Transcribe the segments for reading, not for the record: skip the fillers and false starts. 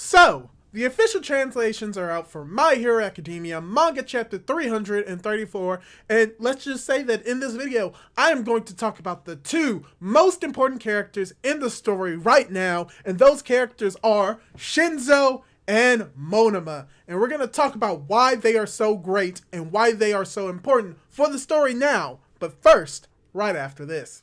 So, the official translations are out for My Hero Academia Manga Chapter 334, and let's just say that in this video, I am going to talk about the two most important characters in the story right now, and those characters are Shinso and Monoma. And we're going to talk about why they are so great and why they are so important for the story now, but first, right after this.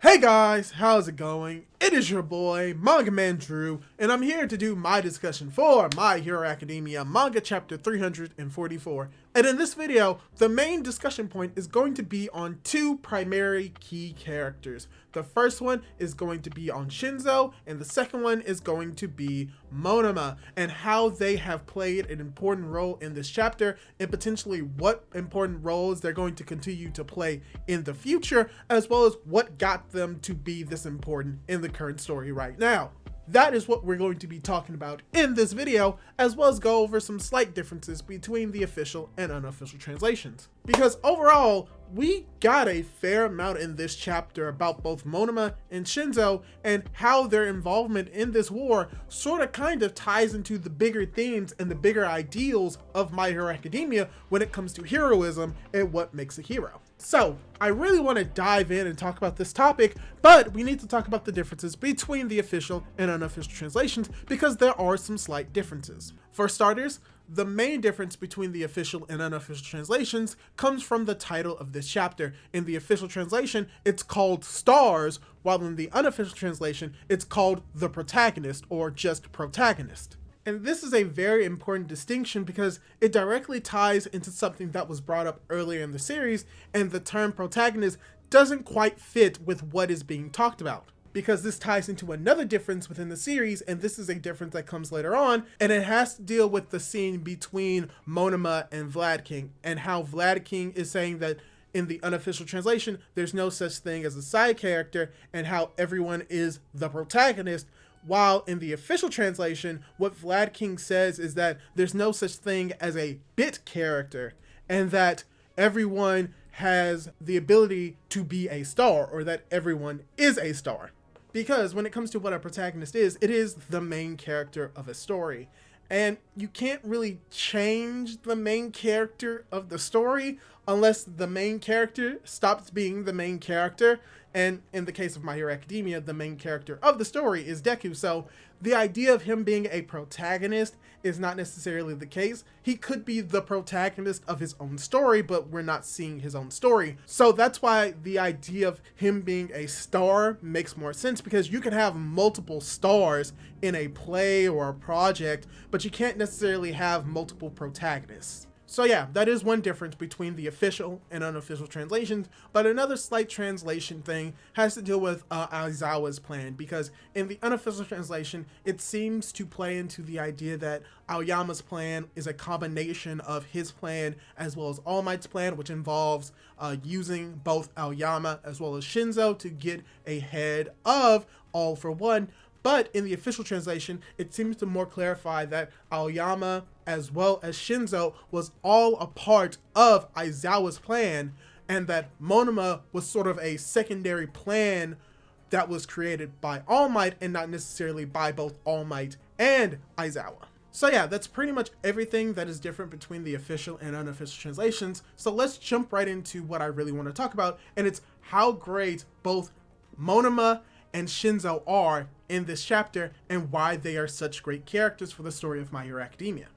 Hey guys, how's it going? It is your boy, Manga Man Drew, and I'm here to do my discussion for My Hero Academia Manga Chapter 344. And in this video, the main discussion point is going to be on two primary key characters. The first one is going to be on Shinso, and the second one is going to be Monoma, and how they have played an important role in this chapter, and potentially what important roles they're going to continue to play in the future, as well as what got them to be this important in the current story right now. That is what we're going to be talking about in this video, as well as go over some slight differences between the official and unofficial translations. Because overall, we got a fair amount in this chapter about both Monoma and Shinso and how their involvement in this war sort of kind of ties into the bigger themes and the bigger ideals of My Hero Academia when it comes to heroism and what makes a hero. So, I really want to dive in and talk about this topic, but we need to talk about the differences between the official and unofficial translations because there are some slight differences. For starters, the main difference between the official and unofficial translations comes from the title of this chapter. In the official translation, it's called Stars, while in the unofficial translation, it's called The Protagonist or just Protagonist. And this is a very important distinction because it directly ties into something that was brought up earlier in the series, and the term protagonist doesn't quite fit with what is being talked about. Because this ties into another difference within the series, and this is a difference that comes later on, and it has to deal with the scene between Monoma and Vlad King, and how Vlad King is saying that in the unofficial translation, there's no such thing as a side character, and how everyone is the protagonist, while in the official translation, what Vlad King says is that there's no such thing as a bit character, and that everyone has the ability to be a star, or that everyone is a star. Because when it comes to what a protagonist is, it is the main character of a story. And you can't really change the main character of the story unless the main character stops being the main character. And in the case of My Hero Academia, the main character of the story is Deku. So the idea of him being a protagonist is not necessarily the case. He could be the protagonist of his own story, but we're not seeing his own story. So that's why the idea of him being a star makes more sense, because you can have multiple stars in a play or a project, but you can't necessarily have multiple protagonists. So yeah, that is one difference between the official and unofficial translations, but another slight translation thing has to deal with Aizawa's plan, because in the unofficial translation, it seems to play into the idea that Aoyama's plan is a combination of his plan as well as All Might's plan, which involves using both Aoyama as well as Shinso to get ahead of All for One. But in the official translation, it seems to more clarify that Aoyama as well as Shinso was all a part of Aizawa's plan, and that Monoma was sort of a secondary plan that was created by All Might and not necessarily by both All Might and Aizawa. So yeah, that's pretty much everything that is different between the official and unofficial translations. So let's jump right into what I really want to talk about, and it's how great both Monoma and Shinso are in this chapter and why they are such great characters for the story of My Hero Academia.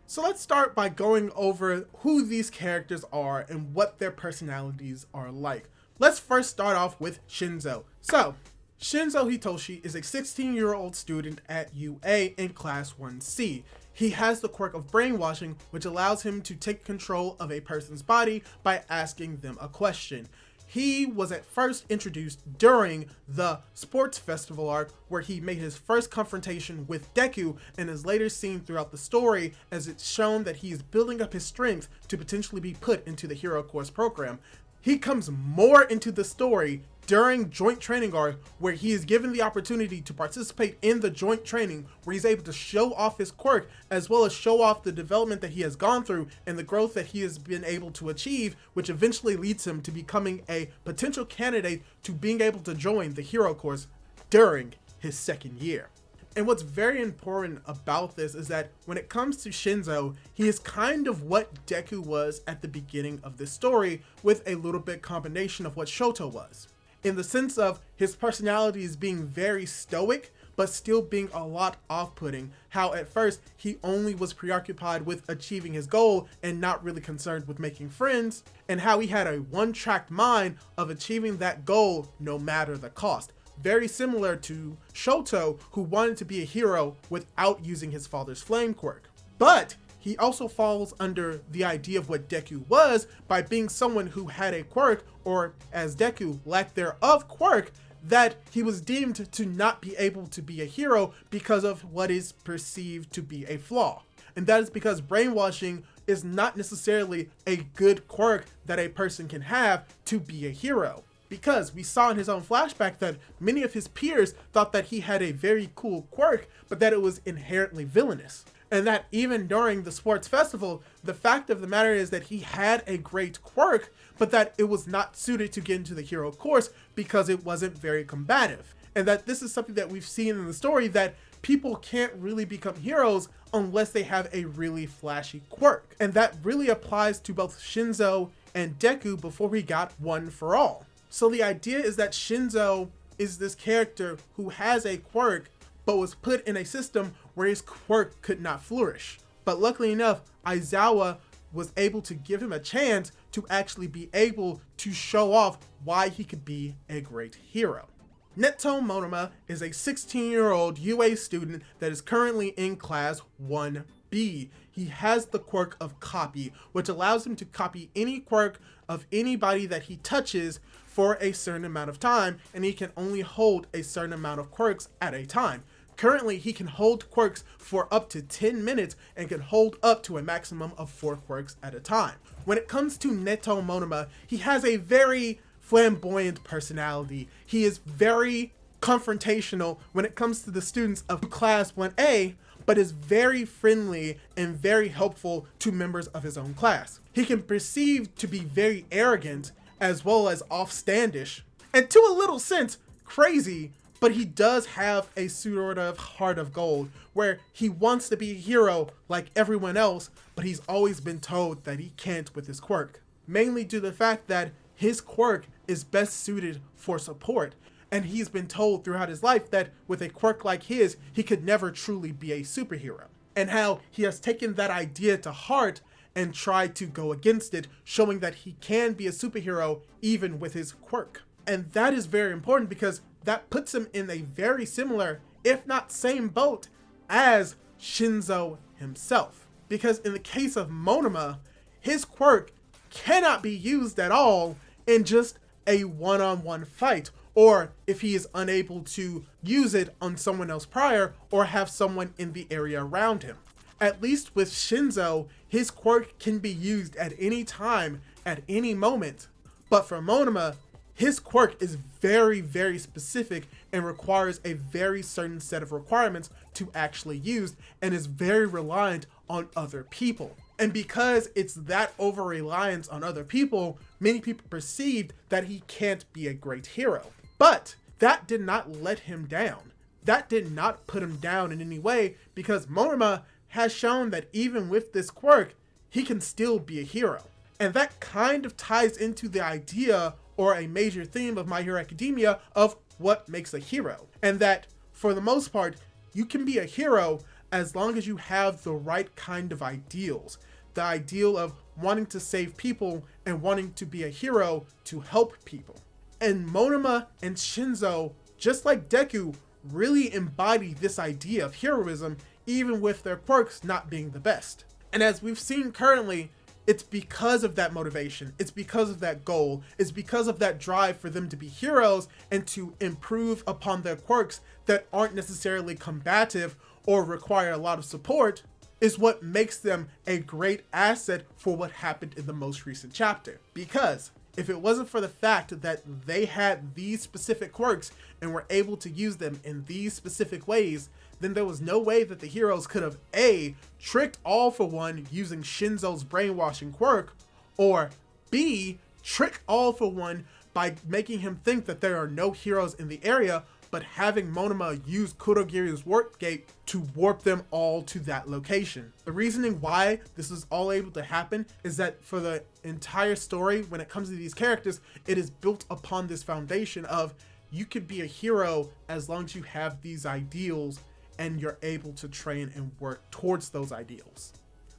So let's start by going over who these characters are and what their personalities are like. Let's first start off with Shinso. So, Shinso Hitoshi is a 16-year-old student at UA in Class 1C. He has the quirk of brainwashing, which allows him to take control of a person's body by asking them a question. He was at first introduced during the sports festival arc, where he made his first confrontation with Deku, and is later seen throughout the story as it's shown that he is building up his strength to potentially be put into the Hero Course program. he comes more into the story during joint training arc, where he is given the opportunity to participate in the joint training, where he's able to show off his quirk as well as show off the development that he has gone through and the growth that he has been able to achieve, which eventually leads him to becoming a potential candidate to being able to join the hero course during his second year. And what's very important about this is that when it comes to Shinso, he is kind of what Deku was at the beginning of this story, with a little bit combination of what Shoto was, in the sense of his personality is being very stoic, but still being a lot off-putting. How at first he only was preoccupied with achieving his goal and not really concerned with making friends, and how he had a one-track mind of achieving that goal no matter the cost. Very similar to Shoto, who wanted to be a hero without using his father's flame quirk. But he also falls under the idea of what Deku was by being someone who had a quirk, or as Deku, lack thereof quirk, that he was deemed to not be able to be a hero because of what is perceived to be a flaw. And that is because brainwashing is not necessarily a good quirk that a person can have to be a hero. Because we saw in his own flashback that many of his peers thought that he had a very cool quirk, but that it was inherently villainous. And that even during the sports festival, the fact of the matter is that he had a great quirk, but that it was not suited to get into the hero course because it wasn't very combative. And that this is something that we've seen in the story, that people can't really become heroes unless they have a really flashy quirk. And that really applies to both Shinso and Deku before we got One for All. So the idea is that Shinso is this character who has a quirk, but was put in a system where his quirk could not flourish. But luckily enough, Aizawa was able to give him a chance to actually be able to show off why he could be a great hero. Neito Monoma is a 16-year-old UA student that is currently in class 1B. He has the quirk of copy, which allows him to copy any quirk of anybody that he touches for a certain amount of time, and he can only hold a certain amount of quirks at a time. Currently, he can hold quirks for up to 10 minutes and can hold up to a maximum of 4 quirks at a time. When it comes to Neito Monoma, he has a very flamboyant personality. He is very confrontational when it comes to the students of class 1A, but is very friendly and very helpful to members of his own class. He can perceive to be very arrogant as well as offstandish, and to a little sense, crazy, but he does have a sort of heart of gold, where he wants to be a hero like everyone else, but he's always been told that he can't with his quirk. Mainly due to the fact that his quirk is best suited for support, and he's been told throughout his life that with a quirk like his, he could never truly be a superhero. And how he has taken that idea to heart and tried to go against it, showing that he can be a superhero even with his quirk. And that is very important because that puts him in a very similar, if not same boat, as Shinso himself. Because in the case of Monoma, his quirk cannot be used at all in just a one-on-one fight, or if he is unable to use it on someone else prior or have someone in the area around him. At least with Shinso, his quirk can be used at any time, at any moment. But for Monoma, his quirk is very, very specific and requires a very certain set of requirements to actually use, and is very reliant on other people. And because it's that over-reliance on other people, many people perceived that he can't be a great hero. But that did not let him down. That did not put him down in any way, because Monoma has shown that even with this quirk, he can still be a hero. And that kind of ties into the idea, or a major theme of My Hero Academia, of what makes a hero. And that, for the most part, you can be a hero as long as you have the right kind of ideals. The ideal of wanting to save people and wanting to be a hero to help people. And Monoma and Shinso, just like Deku, really embody this idea of heroism, even with their quirks not being the best. And as we've seen currently, it's because of that motivation, it's because of that goal, it's because of that drive for them to be heroes and to improve upon their quirks that aren't necessarily combative or require a lot of support, is what makes them a great asset for what happened in the most recent chapter. Because If it wasn't for the fact that they had these specific quirks and were able to use them in these specific ways, then there was no way that the heroes could have A, tricked All For One using Shinso's brainwashing quirk, or B, trick All For One by making him think that there are no heroes in the area, but having Monoma use Kurogiru's warp gate to warp them all to that location. The reasoning why this is all able to happen is that for the entire story, when it comes to these characters, it is built upon this foundation of you could be a hero as long as you have these ideals and you're able to train and work towards those ideals.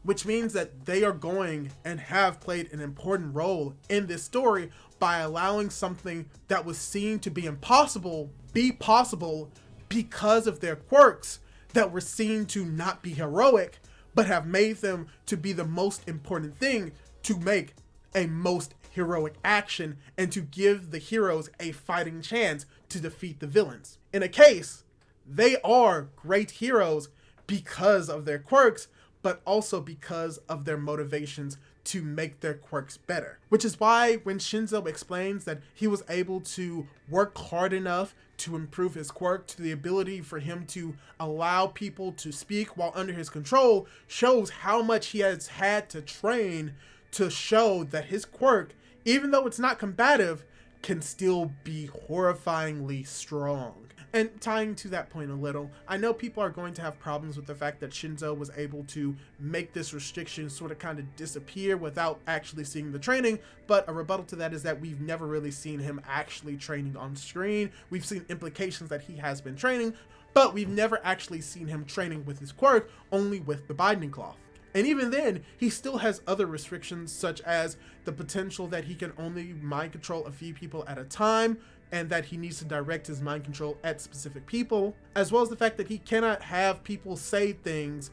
Which means that they are going and have played an important role in this story by allowing something that was seen to be impossible be possible because of their quirks that were seen to not be heroic, but have made them to be the most important thing to make a most heroic action and to give the heroes a fighting chance to defeat the villains. In a case, they are great heroes because of their quirks, but also because of their motivations to make their quirks better. Which is why when Shinso explains that he was able to work hard enough to improve his quirk to the ability for him to allow people to speak while under his control, shows how much he has had to train to show that his quirk, even though it's not combative, can still be horrifyingly strong. And tying to that point a little, I know people are going to have problems with the fact that Shinso was able to make this restriction sort of kind of disappear without actually seeing the training, but a rebuttal to that is that we've never really seen him actually training on screen. We've seen implications that he has been training, but we've never actually seen him training with his quirk, only with the binding cloth. And even then, he still has other restrictions, such as the potential that he can only mind control a few people at a time, and that he needs to direct his mind control at specific people, as well as the fact that he cannot have people say things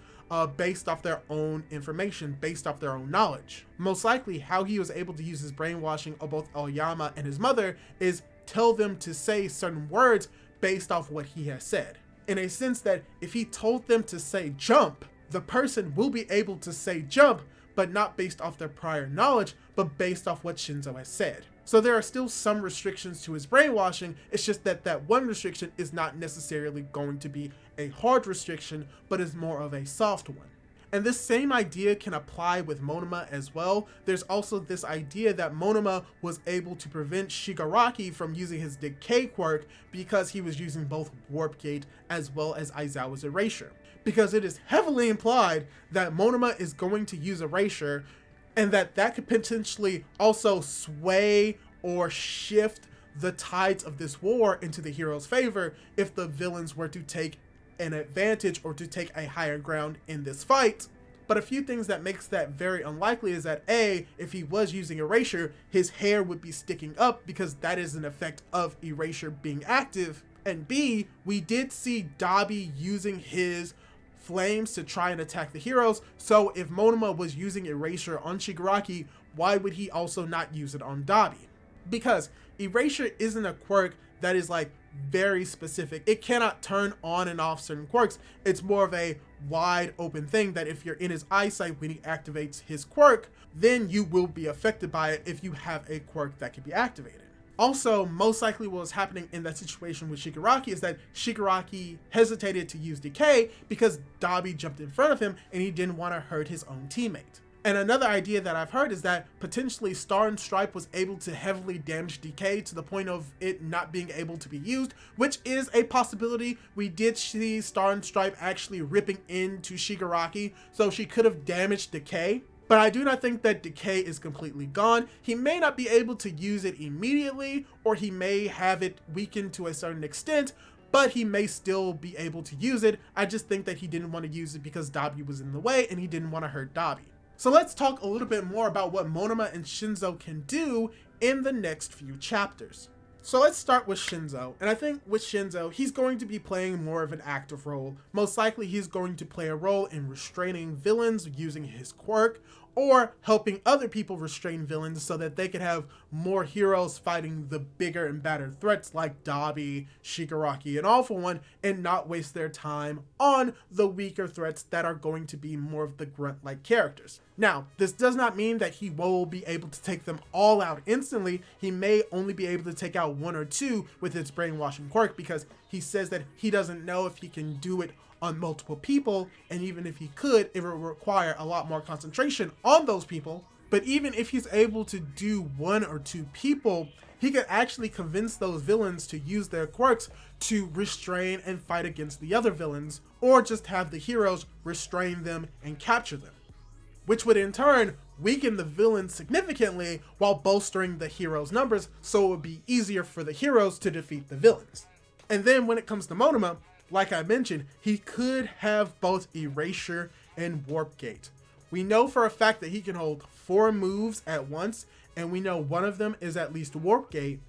based off their own information, based off their own knowledge. Most likely, how he was able to use his brainwashing of both Aoyama and his mother is tell them to say certain words based off what he has said. In a sense that if he told them to say jump, the person will be able to say jump, but not based off their prior knowledge, but based off what Shinso has said. So there are still some restrictions to his brainwashing, it's just that that one restriction is not necessarily going to be a hard restriction, but is more of a soft one. And this same idea can apply with Monoma as well. There's also this idea that Monoma was able to prevent Shigaraki from using his decay quirk because he was using both Warp Gate as well as Aizawa's Erasure. Because it is heavily implied that Monoma is going to use Erasure, and that could potentially also sway or shift the tides of this war into the hero's favor if the villains were to take an advantage or to take a higher ground in this fight. But a few things that makes that very unlikely is that A, if he was using Erasure, his hair would be sticking up because that is an effect of Erasure being active. And B, we did see Dabi using his flames to try and attack the heroes, so if Monoma was using Erasure on Shigaraki, why would he also not use it on Dabi? Because Erasure isn't a quirk that is like very specific. It cannot turn on and off certain quirks. It's more of a wide open thing that if you're in his eyesight when he activates his quirk, then you will be affected by it if you have a quirk that can be activated. Also, most likely what was happening in that situation with Shigaraki is that Shigaraki hesitated to use Decay because Dabi jumped in front of him and he didn't want to hurt his own teammate. And another idea that I've heard is that potentially Star and Stripe was able to heavily damage Decay to the point of it not being able to be used, which is a possibility. We did see Star and Stripe actually ripping into Shigaraki, so she could have damaged Decay. But I do not think that Decay is completely gone. He may not be able to use it immediately, or he may have it weakened to a certain extent, but he may still be able to use it. I just think that he didn't want to use it because Dabi was in the way and he didn't want to hurt Dabi. So let's talk a little bit more about what Monoma and Shinso can do in the next few chapters. So let's start with Shinso, and I think with Shinso, he's going to be playing more of an active role. Most likely he's going to play a role in restraining villains using his quirk, or helping other people restrain villains so that they can have more heroes fighting the bigger and badder threats like Dabi, Shigaraki, and All For One, and not waste their time on the weaker threats that are going to be more of the grunt-like characters. Now, this does not mean that he will be able to take them all out instantly. He may only be able to take out one or two with his brainwashing quirk, because he says that he doesn't know if he can do it on multiple people, and even if he could, it would require a lot more concentration on those people. But even if he's able to do one or two people, he could actually convince those villains to use their quirks to restrain and fight against the other villains, or just have the heroes restrain them and capture them, which would in turn weaken the villains significantly while bolstering the heroes' numbers, so it would be easier for the heroes to defeat the villains. And then when it comes to Monoma, like I mentioned, he could have both Erasure and Warp Gate. We know for a fact that he can hold 4 moves at once, and we know one of them is at least Warp Gate.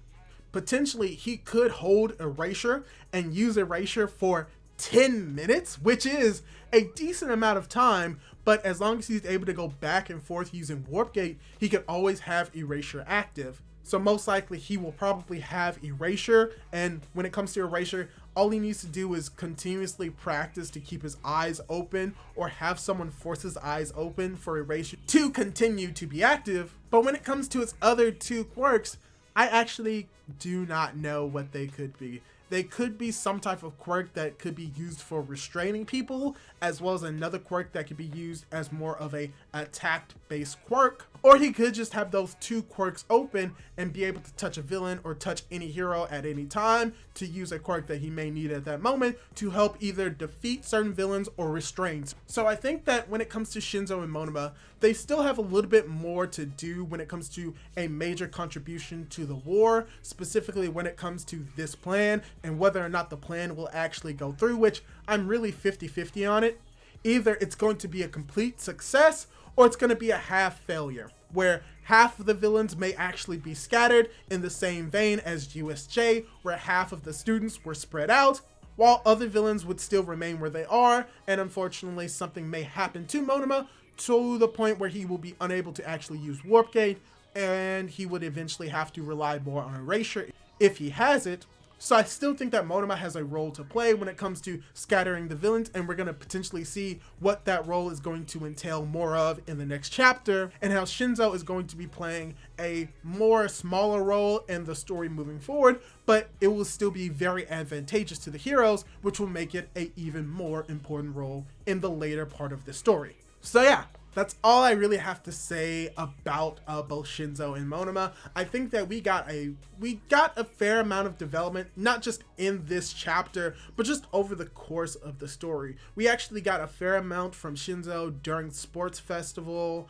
Potentially, he could hold Erasure and use Erasure for 10 minutes, which is a decent amount of time, but as long as he's able to go back and forth using Warp Gate, he can always have Erasure active. So most likely he will probably have Erasure, and when it comes to Erasure, all he needs to do is continuously practice to keep his eyes open, or have someone force his eyes open for Erasure to continue to be active. But when it comes to his other 2 quirks, I actually do not know what they could be. They could be some type of quirk that could be used for restraining people, as well as another quirk that could be used as more of a attack-based quirk. Or he could just have those 2 quirks open and be able to touch a villain or touch any hero at any time to use a quirk that he may need at that moment to help either defeat certain villains or restrain. So I think that when it comes to Shinso and Monoma, they still have a little bit more to do when it comes to a major contribution to the war, specifically when it comes to this plan and whether or not the plan will actually go through, which I'm really 50-50 on it. Either it's going to be a complete success or it's going to be a half failure, where half of the villains may actually be scattered in the same vein as USJ, where half of the students were spread out, while other villains would still remain where they are, and unfortunately something may happen to Monoma to the point where he will be unable to actually use Warp Gate, and he would eventually have to rely more on Erasure if he has it. So I still think that Monoma has a role to play when it comes to scattering the villains, and we're going to potentially see what that role is going to entail more of in the next chapter, and how Shinso is going to be playing a more smaller role in the story moving forward, but it will still be very advantageous to the heroes, which will make it an even more important role in the later part of the story. So yeah, that's all I really have to say about both Shinso and Monoma. I think that we got a fair amount of development, not just in this chapter, but just over the course of the story. We actually got a fair amount from Shinso during Sports Festival,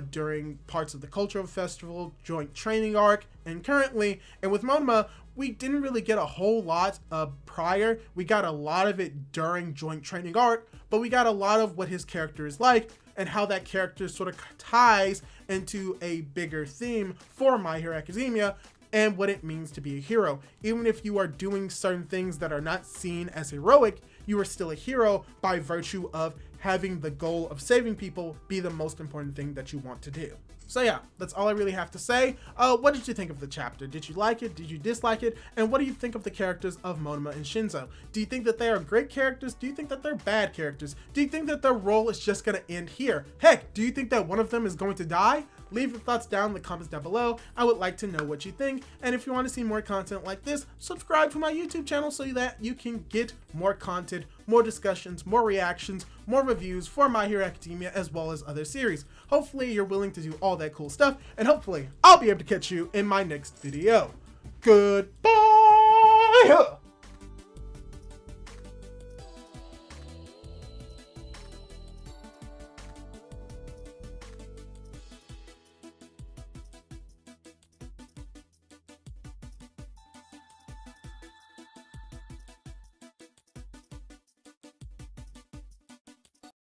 during parts of the Cultural Festival, Joint Training Arc, and currently. And with Monoma, we didn't really get a whole lot prior. We got a lot of it during Joint Training Arc, but we got a lot of what his character is like, and how that character sort of ties into a bigger theme for My Hero Academia and what it means to be a hero. Even if you are doing certain things that are not seen as heroic, you are still a hero by virtue of having the goal of saving people be the most important thing that you want to do. So yeah, that's all I really have to say. What did you think of the chapter? Did you like it? Did you dislike it? And what do you think of the characters of Monoma and Shinso? Do you think that they are great characters? Do you think that they're bad characters? Do you think that their role is just going to end here? Heck, do you think that one of them is going to die? Leave your thoughts down in the comments down below. I would like to know what you think. And if you want to see more content like this, subscribe to my YouTube channel so that you can get more content, more discussions, more reactions, more reviews for My Hero Academia, as well as other series. Hopefully you're willing to do all that cool stuff, and hopefully I'll be able to catch you in my next video. Goodbye!